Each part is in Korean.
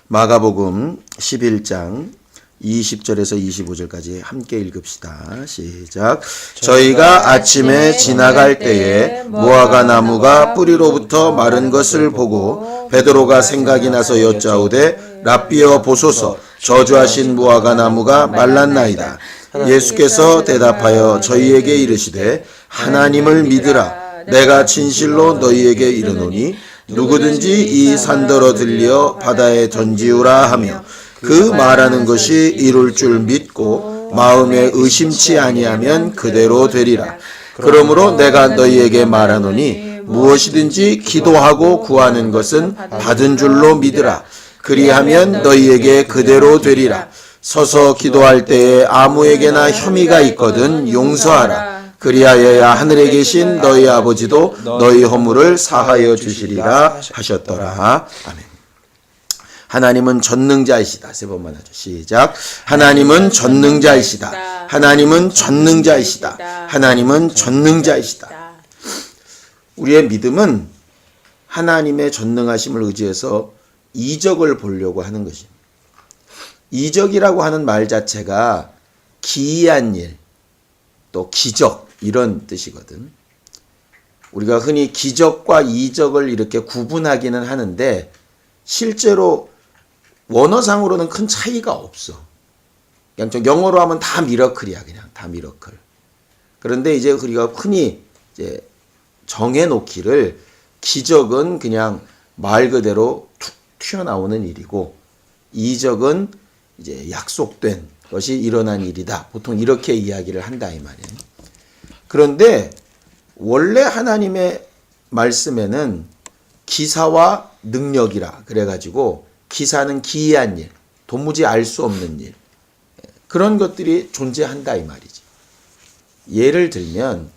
마가복음 11장 20절에서 25절까지 함께 읽읍시다. 시작. 저희가 아침에 지나갈 때에 무화과 나무가 뿌리로부터 마른 것을 보고 베드로가 생각이 나서 여짜오되 랍비여 보소서, 저주하신 무화과 나무가 말랐나이다. 예수께서 대답하여 저희에게 이르시되 하나님을 믿으라. 내가 진실로 너희에게 이르노니 누구든지 이 산더러 들려 바다에 던지우라 하며 그 말하는 것이 이룰 줄 믿고 마음에 의심치 아니하면 그대로 되리라. 그러므로 내가 너희에게 말하노니 무엇이든지 기도하고 구하는 것은 받은 줄로 믿으라. 그리하면 너희에게 그대로 되리라. 서서 기도할 때에 아무에게나 혐의가 있거든 용서하라. 그리하여야 하늘에 계신 너희 아버지도 너희 허물을 사하여 주시리라 하셨더라. 아멘. 하나님은 전능자이시다. 세 번만 하죠. 시작. 하나님은 전능자이시다. 하나님은 전능자이시다. 하나님은 전능자이시다. 우리의 믿음은 하나님의 전능하심을 의지해서 이적을 보려고 하는 것입니다. 이적이라고 하는 말 자체가 기이한 일, 또 기적 이런 뜻이거든. 우리가 흔히 기적과 이적을 이렇게 구분하기는 하는데 실제로 원어상으로는 큰 차이가 없어. 그냥 좀 영어로 하면 다 미러클이야. 그냥 다 미러클. 그런데 이제 우리가 흔히 이제 정해놓기를 기적은 그냥 말 그대로 툭 튀어나오는 일이고 이적은 이제 약속된 것이 일어난 일이다. 보통 이렇게 이야기를 한다 이 말이에요. 그런데 원래 하나님의 말씀에는 기사와 능력이라 그래가지고 기사는 기이한 일, 도무지 알 수 없는 일, 그런 것들이 존재한다 이 말이지. 예를 들면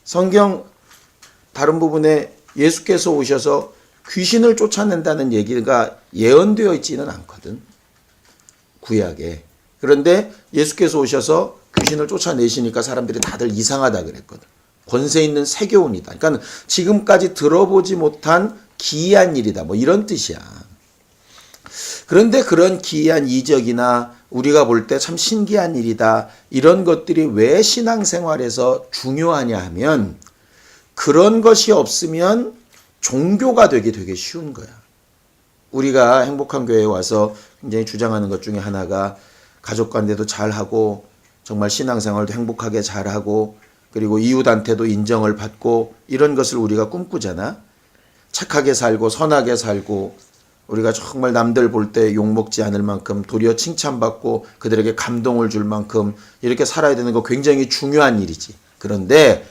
성경 다른 부분에 예수께서 오셔서 귀신을 쫓아낸다는 얘기가 예언되어 있지는 않거든. 구약에. 그런데 예수께서 오셔서 귀신을 쫓아내시니까 사람들이 다들 이상하다 그랬거든. 권세 있는 세교훈이다. 그러니까 지금까지 들어보지 못한 기이한 일이다. 뭐 이런 뜻이야. 그런데 그런 기이한 이적이나 우리가 볼 때 참 신기한 일이다. 이런 것들이 왜 신앙생활에서 중요하냐 하면 그런 것이 없으면 종교가 되게 쉬운 거야. 우리가 행복한 교회에 와서 굉장히 주장하는 것 중에 하나가 가족 관계도 잘하고 정말 신앙생활도 행복하게 잘하고 그리고 이웃한테도 인정을 받고 이런 것을 우리가 꿈꾸잖아. 착하게 살고 선하게 살고 우리가 정말 남들 볼 때 욕먹지 않을 만큼 도리어 칭찬받고 그들에게 감동을 줄 만큼 이렇게 살아야 되는 거 굉장히 중요한 일이지. 그런데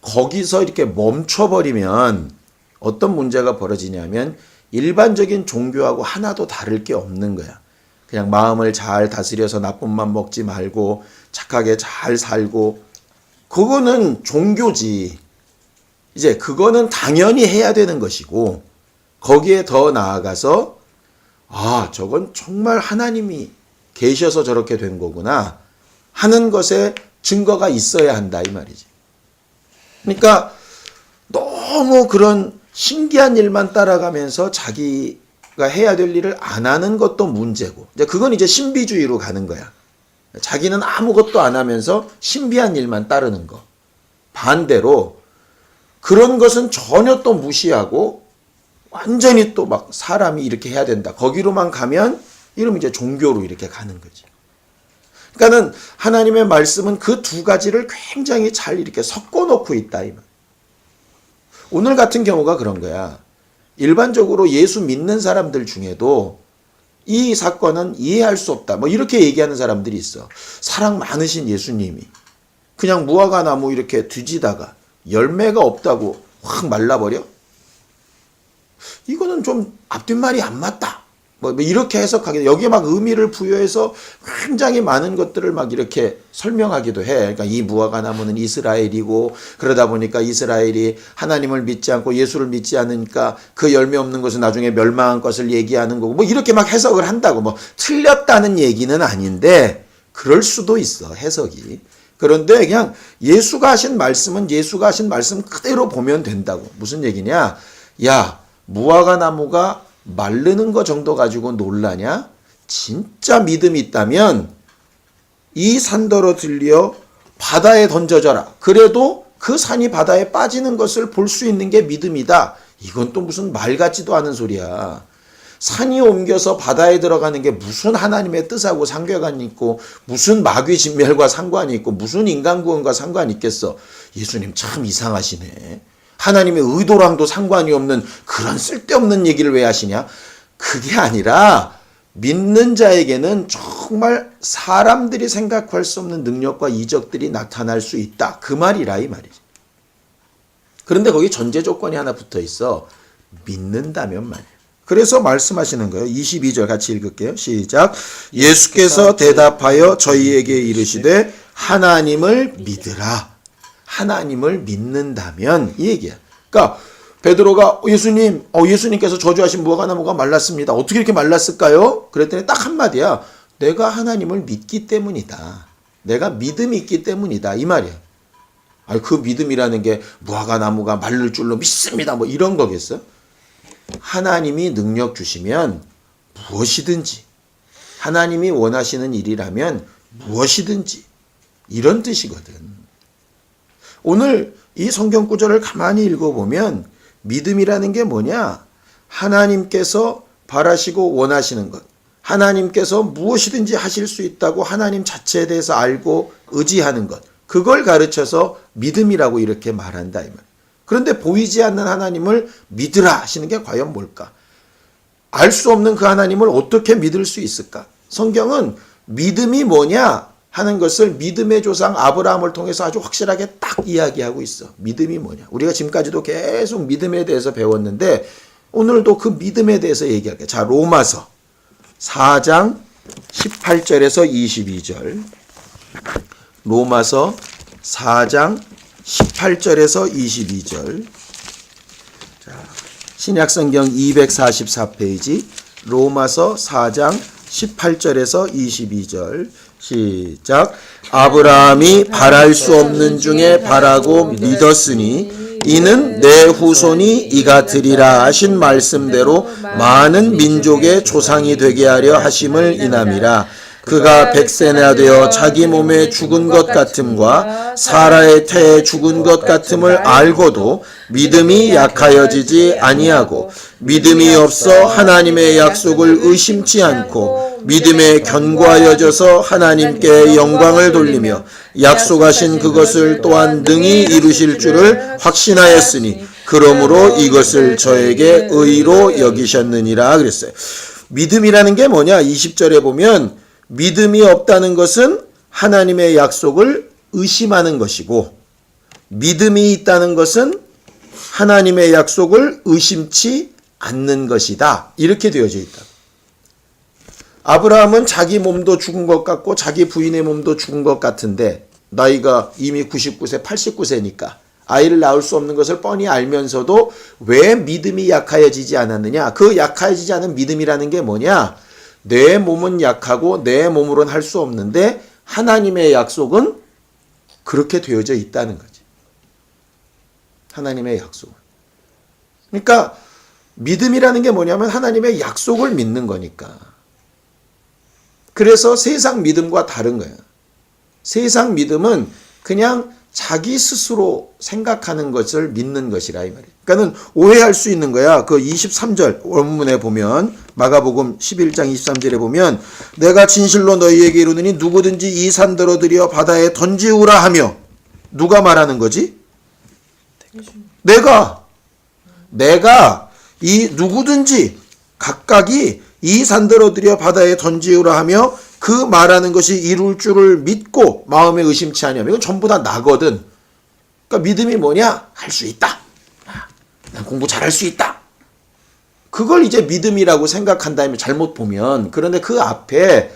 거기서 이렇게 멈춰버리면 어떤 문제가 벌어지냐면 일반적인 종교하고 하나도 다를 게 없는 거야. 그냥 마음을 잘 다스려서 나쁜 맘 먹지 말고 착하게 잘 살고 그거는 종교지. 이제 그거는 당연히 해야 되는 것이고 거기에 더 나아가서 저건 정말 하나님이 계셔서 저렇게 된 거구나 하는 것에 증거가 있어야 한다 이 말이지. 그러니까 너무 그런 신기한 일만 따라가면서 자기가 해야 될 일을 안 하는 것도 문제고 이제 그건 이제 신비주의로 가는 거야. 자기는 아무것도 안 하면서 신비한 일만 따르는 거. 반대로 그런 것은 전혀 또 무시하고 완전히 또 막 사람이 이렇게 해야 된다. 거기로만 가면 이러면 이제 종교로 이렇게 가는 거지. 그러니까는 하나님의 말씀은 그 두 가지를 굉장히 잘 이렇게 섞어놓고 있다. 이 말. 오늘 같은 경우가 그런 거야. 일반적으로 예수 믿는 사람들 중에도 이 사건은 이해할 수 없다. 뭐 이렇게 얘기하는 사람들이 있어. 사랑 많으신 예수님이 그냥 무화과 나무 이렇게 뒤지다가 열매가 없다고 확 말라버려? 이거는 좀 앞뒷말이 안 맞다. 뭐 이렇게 해석하게 여기에 막 의미를 부여해서 굉장히 많은 것들을 막 이렇게 설명하기도 해. 그러니까 이 무화과 나무는 이스라엘이고 그러다 보니까 이스라엘이 하나님을 믿지 않고 예수를 믿지 않으니까 그 열매 없는 것은 나중에 멸망한 것을 얘기하는 거고 뭐 이렇게 막 해석을 한다고. 뭐 틀렸다는 얘기는 아닌데 그럴 수도 있어 해석이. 그런데 그냥 예수가 하신 말씀은 예수가 하신 말씀 그대로 보면 된다고. 무슨 얘기냐? 야, 무화과 나무가 마르는 거 정도 가지고 놀라냐? 진짜 믿음이 있다면 이 산더러 들려 바다에 던져져라. 그래도 그 산이 바다에 빠지는 것을 볼 수 있는 게 믿음이다. 이건 또 무슨 말 같지도 않은 소리야. 산이 옮겨서 바다에 들어가는 게 무슨 하나님의 뜻하고 상관이 있고 무슨 마귀 진멸과 상관이 있고 무슨 인간 구원과 상관이 있겠어. 예수님 참 이상하시네. 하나님의 의도랑도 상관이 없는 그런 쓸데없는 얘기를 왜 하시냐? 그게 아니라 믿는 자에게는 정말 사람들이 생각할 수 없는 능력과 이적들이 나타날 수 있다. 그 말이라 이 말이지. 그런데 거기 전제 조건이 하나 붙어 있어. 믿는다면 말이야. 그래서 말씀하시는 거예요. 22절 같이 읽을게요. 시작. 예수께서 대답하여 저희에게 이르시되 하나님을 믿으라. 하나님을 믿는다면 이 얘기야. 그러니까 베드로가 예수님께서 저주하신 무화과 나무가 말랐습니다. 어떻게 이렇게 말랐을까요? 그랬더니 딱 한마디야. 내가 하나님을 믿기 때문이다. 내가 믿음이 있기 때문이다. 이 말이야. 그 믿음이라는 게 무화과 나무가 마를 줄로 믿습니다. 뭐 이런 거겠어? 하나님이 능력 주시면 무엇이든지, 하나님이 원하시는 일이라면 무엇이든지 이런 뜻이거든. 오늘 이 성경 구절을 가만히 읽어보면 믿음이라는 게 뭐냐? 하나님께서 바라시고 원하시는 것, 하나님께서 무엇이든지 하실 수 있다고 하나님 자체에 대해서 알고 의지하는 것, 그걸 가르쳐서 믿음이라고 이렇게 말한다 이 말이에요. 그런데 보이지 않는 하나님을 믿으라 하시는 게 과연 뭘까? 알 수 없는 그 하나님을 어떻게 믿을 수 있을까? 성경은 믿음이 뭐냐 하는 것을 믿음의 조상 아브라함을 통해서 아주 확실하게 딱 이야기하고 있어. 믿음이 뭐냐? 우리가 지금까지도 계속 믿음에 대해서 배웠는데 오늘도 그 믿음에 대해서 얘기할게요. 자, 로마서 4장 18절에서 22절. 로마서 4장 18절에서 22절. 자, 신약성경 244페이지 로마서 4장 18절에서 22절. 시작. 아브라함이 바랄 수 없는 중에 바라고 믿었으니 이는 내 후손이 이가 되리라 하신 말씀대로 많은 민족의 조상이 되게 하려 하심을 인함이라. 그가 백세나 되어 자기 몸에 죽은 것 같음과 사라의 태에 죽은 것 같음을 알고도 믿음이 약하여지지 아니하고 믿음이 없어 하나님의 약속을 의심치 않고 믿음에 견고하여져서 하나님께 영광을 돌리며 약속하신 그것을 또한 능히 이루실 줄을 확신하였으니 그러므로 이것을 저에게 의로 여기셨느니라 그랬어요. 믿음이라는 게 뭐냐? 20절에 보면 믿음이 없다는 것은 하나님의 약속을 의심하는 것이고 믿음이 있다는 것은 하나님의 약속을 의심치 않는 것이다. 이렇게 되어져 있다. 아브라함은 자기 몸도 죽은 것 같고 자기 부인의 몸도 죽은 것 같은데 나이가 이미 99세, 89세니까 아이를 낳을 수 없는 것을 뻔히 알면서도 왜 믿음이 약하여지지 않았느냐? 그 약하여지지 않은 믿음이라는 게 뭐냐? 내 몸은 약하고 내 몸으로는 할 수 없는데 하나님의 약속은 그렇게 되어져 있다는 거지. 하나님의 약속은. 그러니까 믿음이라는 게 뭐냐면 하나님의 약속을 믿는 거니까. 그래서 세상 믿음과 다른 거예요. 세상 믿음은 그냥 자기 스스로 생각하는 것을 믿는 것이라 이 말이에요. 그러니까는 오해할 수 있는 거야. 그 23절 원문에 보면 마가복음 11장 23절에 보면 내가 진실로 너희에게 이르노니 누구든지 이 산더러 들여 바다에 던지우라 하며 누가 말하는 거지? 내가 이 누구든지 각각이 이 산더러 들여 바다에 던지우라 하며 그 말하는 것이 이룰 줄을 믿고 마음에 의심치 아니하며 이건 전부 다 나거든. 그러니까 믿음이 뭐냐? 할 수 있다. 난 공부 잘할 수 있다. 그걸 이제 믿음이라고 생각한다면 잘못 보면 그런데 그 앞에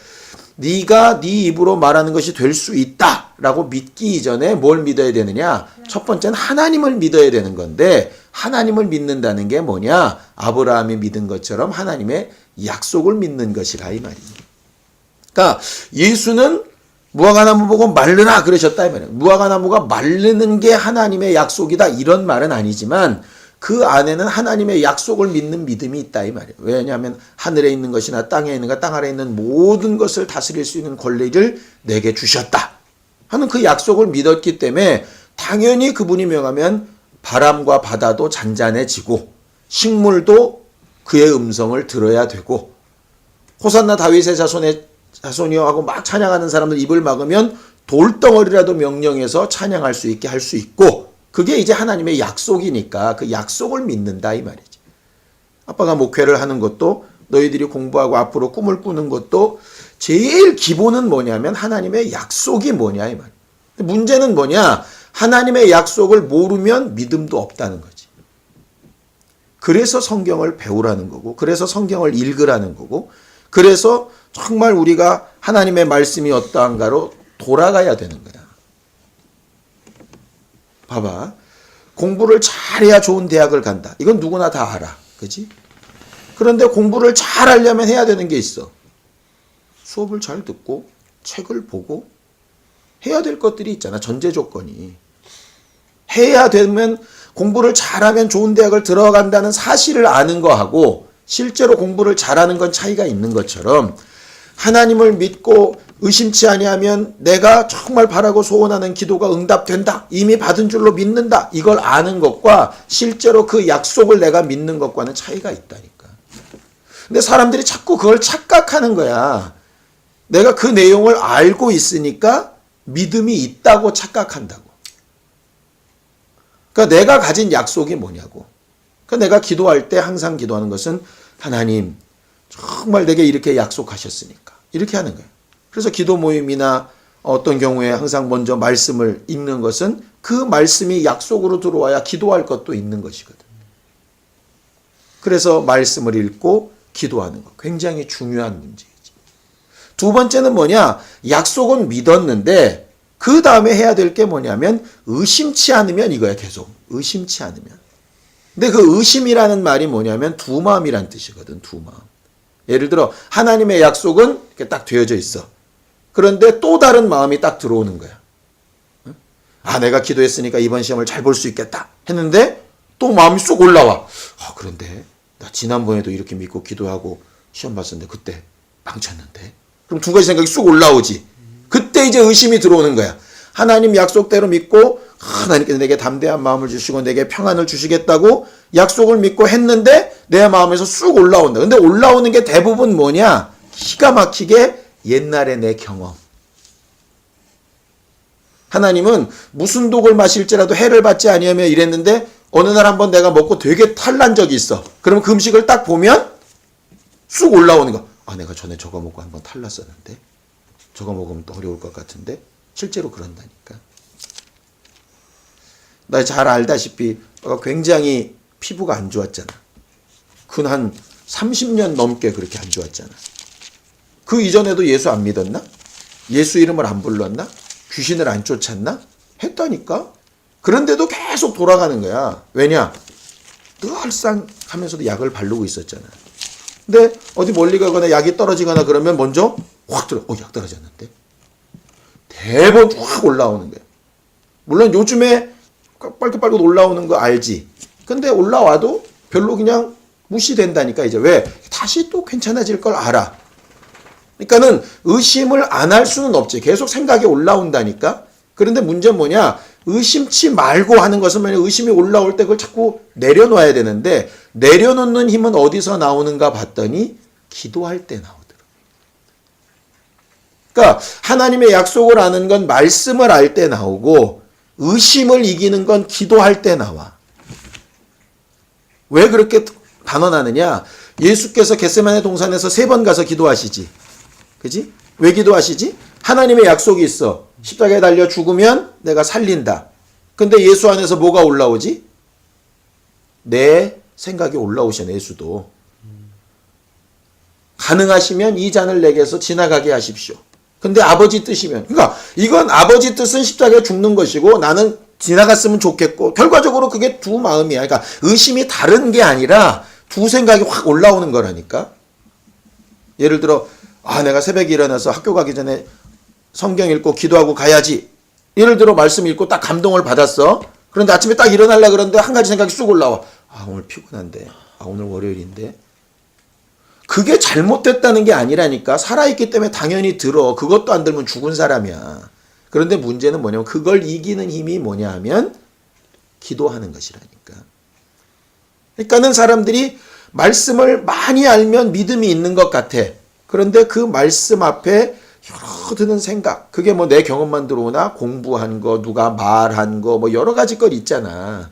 네가 네 입으로 말하는 것이 될 수 있다라고 믿기 이전에 뭘 믿어야 되느냐? 첫 번째는 하나님을 믿어야 되는 건데 하나님을 믿는다는 게 뭐냐? 아브라함이 믿은 것처럼 하나님의 약속을 믿는 것이라 이 말입니다. 그러니까 예수는 무화과나무 보고 말르라 그러셨다 이 말이에요. 무화과나무가 말르는 게 하나님의 약속이다 이런 말은 아니지만 그 안에는 하나님의 약속을 믿는 믿음이 있다 이 말이에요. 왜냐하면 하늘에 있는 것이나 땅에 있는 것, 땅 아래에 있는 모든 것을 다스릴 수 있는 권리를 내게 주셨다 하는 그 약속을 믿었기 때문에 당연히 그분이 명하면 바람과 바다도 잔잔해지고 식물도 그의 음성을 들어야 되고 호산나 다윗의 자손이여 하고 막 찬양하는 사람들 입을 막으면 돌덩어리라도 명령해서 찬양할 수 있게 할 수 있고 그게 이제 하나님의 약속이니까 그 약속을 믿는다 이 말이지. 아빠가 목회를 하는 것도 너희들이 공부하고 앞으로 꿈을 꾸는 것도 제일 기본은 뭐냐면 하나님의 약속이 뭐냐 이 말. 문제는 뭐냐? 하나님의 약속을 모르면 믿음도 없다는 거지. 그래서 성경을 배우라는 거고 그래서 성경을 읽으라는 거고 그래서 정말 우리가 하나님의 말씀이 어떠한가로 돌아가야 되는 거야. 봐봐. 공부를 잘해야 좋은 대학을 간다. 이건 누구나 다 알아. 그지? 그런데 공부를 잘하려면 해야 되는 게 있어. 수업을 잘 듣고 책을 보고 해야 될 것들이 있잖아. 전제 조건이. 해야 되면 공부를 잘하면 좋은 대학을 들어간다는 사실을 아는 거하고 실제로 공부를 잘하는 건 차이가 있는 것처럼 하나님을 믿고 의심치 아니하면 내가 정말 바라고 소원하는 기도가 응답된다. 이미 받은 줄로 믿는다. 이걸 아는 것과 실제로 그 약속을 내가 믿는 것과는 차이가 있다니까. 근데 사람들이 자꾸 그걸 착각하는 거야. 내가 그 내용을 알고 있으니까 믿음이 있다고 착각한다고. 그러니까 내가 가진 약속이 뭐냐고. 그러니까 내가 기도할 때 항상 기도하는 것은 하나님 정말 내게 이렇게 약속하셨으니까. 이렇게 하는 거예요. 그래서 기도 모임이나 어떤 경우에 항상 먼저 말씀을 읽는 것은 그 말씀이 약속으로 들어와야 기도할 것도 있는 것이거든. 그래서 말씀을 읽고 기도하는 것. 굉장히 중요한 문제이지. 두 번째는 뭐냐? 약속은 믿었는데 그 다음에 해야 될 게 뭐냐면 의심치 않으면 이거야 계속. 의심치 않으면. 근데 그 의심이라는 말이 뭐냐면 두 마음이란 뜻이거든. 두 마음. 예를 들어 하나님의 약속은 이렇게 딱 되어져 있어. 그런데 또 다른 마음이 딱 들어오는 거야. 아, 내가 기도했으니까 이번 시험을 잘 볼 수 있겠다 했는데 또 마음이 쏙 올라와. 그런데 나 지난번에도 이렇게 믿고 기도하고 시험 봤었는데 그때 망쳤는데. 그럼 두 가지 생각이 쑥 올라오지. 그때 이제 의심이 들어오는 거야. 하나님 약속대로 믿고 하나님께서 내게 담대한 마음을 주시고 내게 평안을 주시겠다고 약속을 믿고 했는데 내 마음에서 쑥 올라온다. 근데 올라오는 게 대부분 뭐냐? 기가 막히게 옛날의 내 경험. 하나님은 무슨 독을 마실지라도 해를 받지 아니하며 이랬는데 어느 날 한번 내가 먹고 되게 탈난 적이 있어. 그럼 그 음식을 딱 보면 쑥 올라오는 거. 아, 내가 전에 저거 먹고 한번 탈났었는데 저거 먹으면 또 어려울 것 같은데 실제로 그런다니까. 나 잘 알다시피 굉장히 피부가 안 좋았잖아. 근 한 30년 넘게 그렇게 안 좋았잖아. 그 이전에도 예수 안 믿었나? 예수 이름을 안 불렀나? 귀신을 안 쫓았나? 했다니까. 그런데도 계속 돌아가는 거야. 왜냐? 늘상 하면서도 약을 바르고 있었잖아. 근데 어디 멀리 가거나 약이 떨어지거나 그러면 먼저 확 들어. 약 떨어졌는데? 대번 확 올라오는 거야. 물론 요즘에 빨갛빨갛 올라오는 거 알지? 근데 올라와도 별로 그냥 무시된다니까 이제. 왜? 다시 또 괜찮아질 걸 알아. 그러니까는 의심을 안 할 수는 없지. 계속 생각이 올라온다니까. 그런데 문제는 뭐냐? 의심치 말고 하는 것은 뭐냐? 의심이 올라올 때 그걸 자꾸 내려놔야 되는데 내려놓는 힘은 어디서 나오는가 봤더니 기도할 때 나오더라고요. 그러니까 하나님의 약속을 아는 건 말씀을 알 때 나오고 의심을 이기는 건 기도할 때 나와. 왜 그렇게 단언하느냐? 예수께서 겟세마네 동산에서 3번 가서 기도하시지. 그지? 왜 기도하시지? 하나님의 약속이 있어. 십자가에 달려 죽으면 내가 살린다. 근데 예수 안에서 뭐가 올라오지? 내 생각이 올라오시네, 예수도. 가능하시면 이 잔을 내게서 지나가게 하십시오. 근데 아버지 뜻이면, 그러니까 이건 아버지 뜻은 십자가에 죽는 것이고 나는 지나갔으면 좋겠고, 결과적으로 그게 두 마음이야. 그러니까 의심이 다른 게 아니라 두 생각이 확 올라오는 거라니까. 예를 들어, 내가 새벽에 일어나서 학교 가기 전에 성경 읽고 기도하고 가야지. 예를 들어 말씀 읽고 딱 감동을 받았어. 그런데 아침에 딱 일어나려고 그러는데 한 가지 생각이 쑥 올라와. 오늘 피곤한데. 오늘 월요일인데. 그게 잘못됐다는 게 아니라니까. 살아있기 때문에 당연히 들어. 그것도 안 들면 죽은 사람이야. 그런데 문제는 뭐냐면 그걸 이기는 힘이 뭐냐 하면 기도하는 것이라니까. 그러니까는 사람들이 말씀을 많이 알면 믿음이 있는 것 같아. 그런데 그 말씀 앞에 여러 드는 생각, 그게 뭐 내 경험만 들어오나 공부한 거, 누가 말한 거, 뭐 여러 가지 것 있잖아.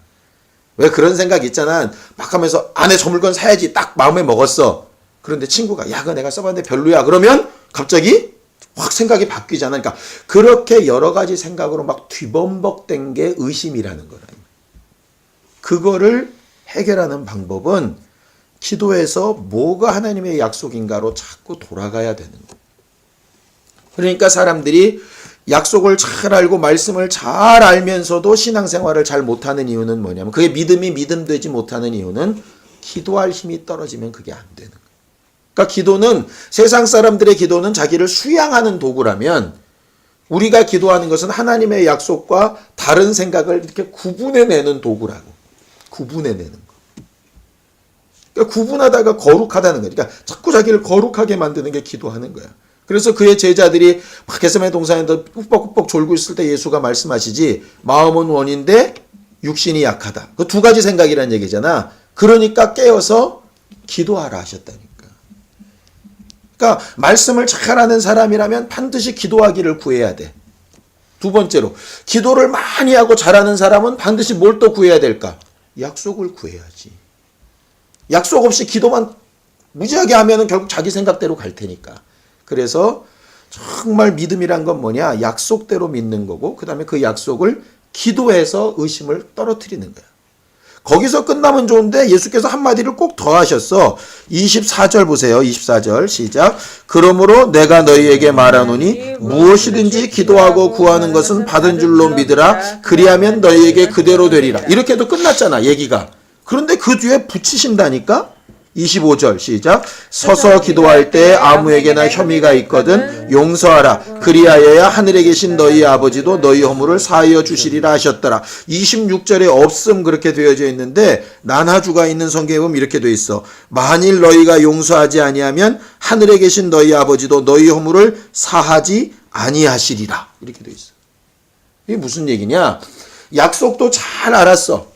왜 그런 생각 있잖아. 막 하면서 내 저 물건 사야지 딱 마음에 먹었어. 그런데 친구가 야, 그거 내가 써봤는데 별로야. 그러면 갑자기 확 생각이 바뀌잖아. 그러니까 그렇게 여러 가지 생각으로 막 뒤범벅된 게 의심이라는 거라. 그거를 해결하는 방법은 기도에서 뭐가 하나님의 약속인가로 자꾸 돌아가야 되는 거예요. 그러니까 사람들이 약속을 잘 알고 말씀을 잘 알면서도 신앙생활을 잘 못하는 이유는 뭐냐면 그게 믿음이 믿음되지 못하는 이유는 기도할 힘이 떨어지면 그게 안 되는 거예요. 그러니까 기도는 세상 사람들의 기도는 자기를 수양하는 도구라면 우리가 기도하는 것은 하나님의 약속과 다른 생각을 이렇게 구분해내는 도구라고. 구분해내는 거. 그러니까 구분하다가 거룩하다는 거야. 그러니까 자꾸 자기를 거룩하게 만드는 게 기도하는 거야. 그래서 그의 제자들이 막 겟세마네 동산에서 꾹뻑꾹뻑 졸고 있을 때 예수가 말씀하시지 마음은 원인데 육신이 약하다. 그 두 가지 생각이란 얘기잖아. 그러니까 깨어서 기도하라 하셨다니까. 그러니까 말씀을 잘하는 사람이라면 반드시 기도하기를 구해야 돼. 두 번째로 기도를 많이 하고 잘하는 사람은 반드시 뭘 또 구해야 될까? 약속을 구해야지. 약속 없이 기도만 무지하게 하면은 결국 자기 생각대로 갈 테니까. 그래서 정말 믿음이란 건 뭐냐? 약속대로 믿는 거고 그 다음에 그 약속을 기도해서 의심을 떨어뜨리는 거야. 거기서 끝나면 좋은데 예수께서 한마디를 꼭 더 하셨어. 24절 보세요. 24절 시작. 그러므로 내가 너희에게 말하노니 무엇이든지 기도하고 구하는 것은 받은 줄로 믿으라. 그리하면 너희에게 그대로 되리라. 이렇게도 끝났잖아 얘기가. 그런데 그 뒤에 붙이신다니까. 25절 시작. 서서 기도할 때 아무에게나 혐의가 있거든 용서하라. 그리하여야 하늘에 계신 너희 아버지도 너희 허물을 사하여 주시리라 하셨더라. 26절에 없음 그렇게 되어져 있는데 난하주가 있는 성경에 보면 이렇게 되어 있어. 만일 너희가 용서하지 아니하면 하늘에 계신 너희 아버지도 너희 허물을 사하지 아니하시리라. 이렇게 되어 있어. 이게 무슨 얘기냐? 약속도 잘 알았어.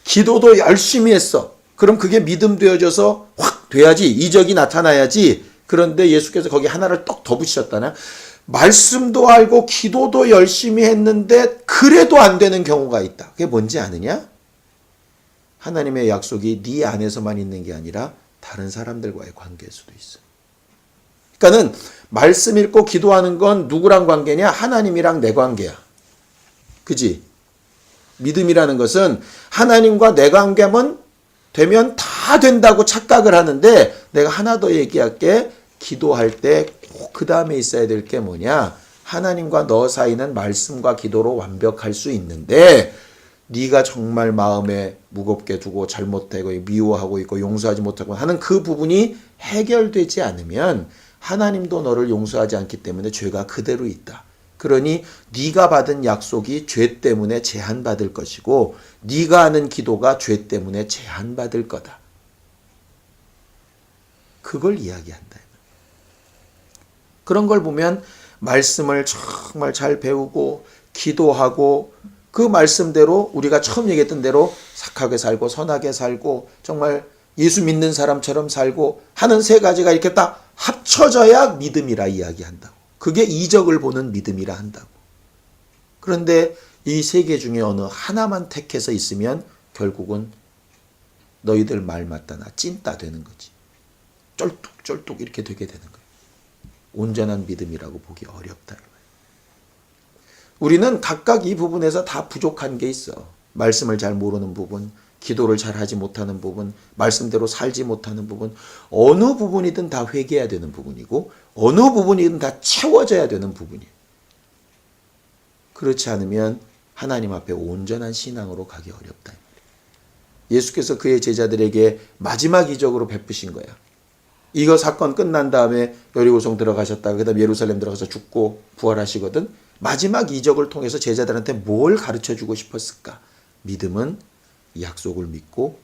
기도도 열심히 했어. 그럼 그게 믿음 되어져서 확 돼야지. 이적이 나타나야지. 그런데 예수께서 거기 하나를 떡 더 붙이셨다나? 말씀도 알고 기도도 열심히 했는데 그래도 안 되는 경우가 있다. 그게 뭔지 아느냐? 하나님의 약속이 네 안에서만 있는 게 아니라 다른 사람들과의 관계일 수도 있어. 그러니까는 말씀 읽고 기도하는 건 누구랑 관계냐? 하나님이랑 내 관계야. 그지? 믿음이라는 것은 하나님과 내 관계면 되면 다 된다고 착각을 하는데 내가 하나 더 얘기할게. 기도할 때 꼭 그 다음에 있어야 될 게 뭐냐? 하나님과 너 사이는 말씀과 기도로 완벽할 수 있는데 네가 정말 마음에 무겁게 두고 잘못되고 미워하고 있고 용서하지 못하고 하는 그 부분이 해결되지 않으면 하나님도 너를 용서하지 않기 때문에 죄가 그대로 있다. 그러니 네가 받은 약속이 죄 때문에 제한받을 것이고 네가 하는 기도가 죄 때문에 제한받을 거다. 그걸 이야기한다. 그런 걸 보면 말씀을 정말 잘 배우고 기도하고 그 말씀대로 우리가 처음 얘기했던 대로 착하게 살고 선하게 살고 정말 예수 믿는 사람처럼 살고 하는 세 가지가 이렇게 딱 합쳐져야 믿음이라 이야기한다고. 그게 이적을 보는 믿음이라 한다고. 그런데 이 세 개 중에 어느 하나만 택해서 있으면 결국은 너희들 말 맞다 나 찐따 되는 거지. 쫄뚝쫄뚝 이렇게 되게 되는 거예요. 온전한 믿음이라고 보기 어렵다. 우리는 각각 이 부분에서 다 부족한 게 있어. 말씀을 잘 모르는 부분, 기도를 잘 하지 못하는 부분, 말씀대로 살지 못하는 부분, 어느 부분이든 다 회개해야 되는 부분이고 어느 부분이든 다 채워져야 되는 부분이에요. 그렇지 않으면 하나님 앞에 온전한 신앙으로 가기 어렵다. 예수께서 그의 제자들에게 마지막 이적으로 베푸신 거야. 이거 사건 끝난 다음에 여리고성 들어가셨다가 그 다음에 예루살렘 들어가서 죽고 부활하시거든. 마지막 이적을 통해서 제자들한테 뭘 가르쳐주고 싶었을까? 믿음은 약속을 믿고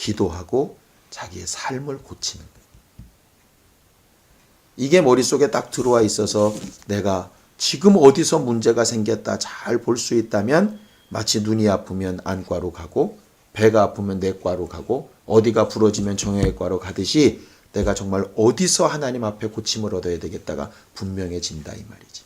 기도하고 자기의 삶을 고치는 거예요. 이게 머릿속에 딱 들어와 있어서 내가 지금 어디서 문제가 생겼다 잘 볼 수 있다면 마치 눈이 아프면 안과로 가고 배가 아프면 내과로 가고 어디가 부러지면 정형외과로 가듯이 내가 정말 어디서 하나님 앞에 고침을 얻어야 되겠다가 분명해진다 이 말이지.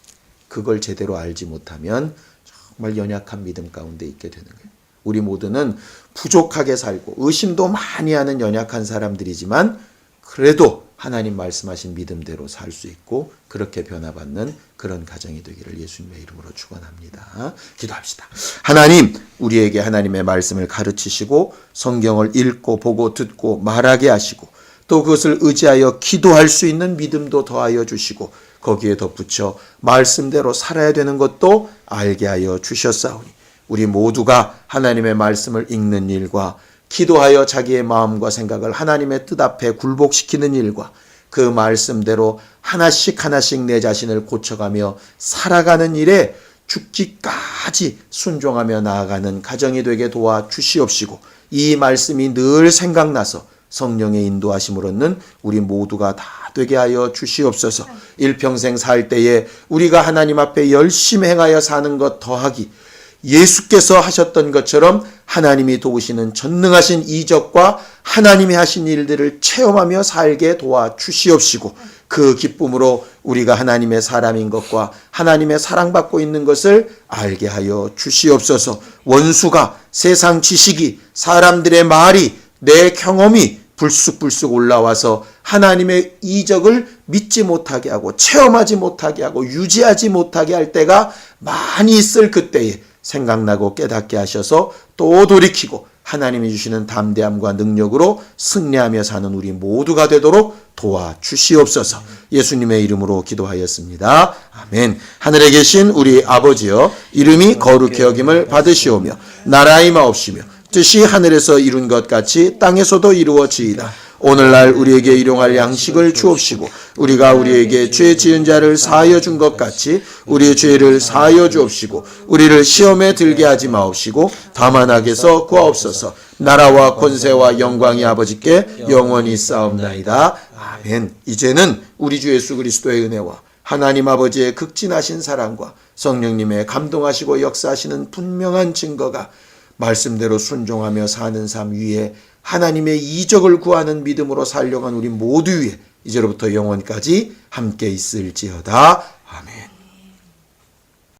그걸 제대로 알지 못하면 정말 연약한 믿음 가운데 있게 되는 거예요. 우리 모두는 부족하게 살고 의심도 많이 하는 연약한 사람들이지만 그래도 하나님 말씀하신 믿음대로 살 수 있고 그렇게 변화받는 그런 가정이 되기를 예수님의 이름으로 축원합니다. 기도합시다. 하나님, 우리에게 하나님의 말씀을 가르치시고 성경을 읽고 보고 듣고 말하게 하시고 또 그것을 의지하여 기도할 수 있는 믿음도 더하여 주시고 거기에 덧붙여 말씀대로 살아야 되는 것도 알게 하여 주셨사오니 우리 모두가 하나님의 말씀을 읽는 일과 기도하여 자기의 마음과 생각을 하나님의 뜻 앞에 굴복시키는 일과 그 말씀대로 하나씩 하나씩 내 자신을 고쳐가며 살아가는 일에 죽기까지 순종하며 나아가는 가정이 되게 도와 주시옵시고 이 말씀이 늘 생각나서 성령의 인도하심으로는 우리 모두가 다 되게 하여 주시옵소서. 일평생 살 때에 우리가 하나님 앞에 열심히 행하여 사는 것 더하기 예수께서 하셨던 것처럼 하나님이 도우시는 전능하신 이적과 하나님이 하신 일들을 체험하며 살게 도와주시옵시고 그 기쁨으로 우리가 하나님의 사람인 것과 하나님의 사랑받고 있는 것을 알게 하여 주시옵소서. 원수가 세상 지식이 사람들의 말이 내 경험이 불쑥불쑥 올라와서 하나님의 이적을 믿지 못하게 하고 체험하지 못하게 하고 유지하지 못하게 할 때가 많이 있을 그때에 생각나고 깨닫게 하셔서 또 돌이키고 하나님이 주시는 담대함과 능력으로 승리하며 사는 우리 모두가 되도록 도와주시옵소서. 예수님의 이름으로 기도하였습니다. 아멘. 하늘에 계신 우리 아버지여, 이름이 거룩히 여김을 받으시오며 나라의 마옵시며 뜻이 하늘에서 이룬 것 같이 땅에서도 이루어지이다. 오늘날 우리에게 일용할 양식을 주옵시고 우리가 우리에게 죄 지은 자를 사하여 준 것 같이 우리의 죄를 사하여 주옵시고 우리를 시험에 들게 하지 마옵시고 다만 악에서 구하옵소서. 나라와 권세와 영광이 아버지께 영원히 싸움나이다. 아멘. 이제는 우리 주 예수 그리스도의 은혜와 하나님 아버지의 극진하신 사랑과 성령님의 감동하시고 역사하시는 분명한 증거가 말씀대로 순종하며 사는 삶 위에 하나님의 이적을 구하는 믿음으로 살려간 우리 모두 위에 이제로부터 영원까지 함께 있을지어다.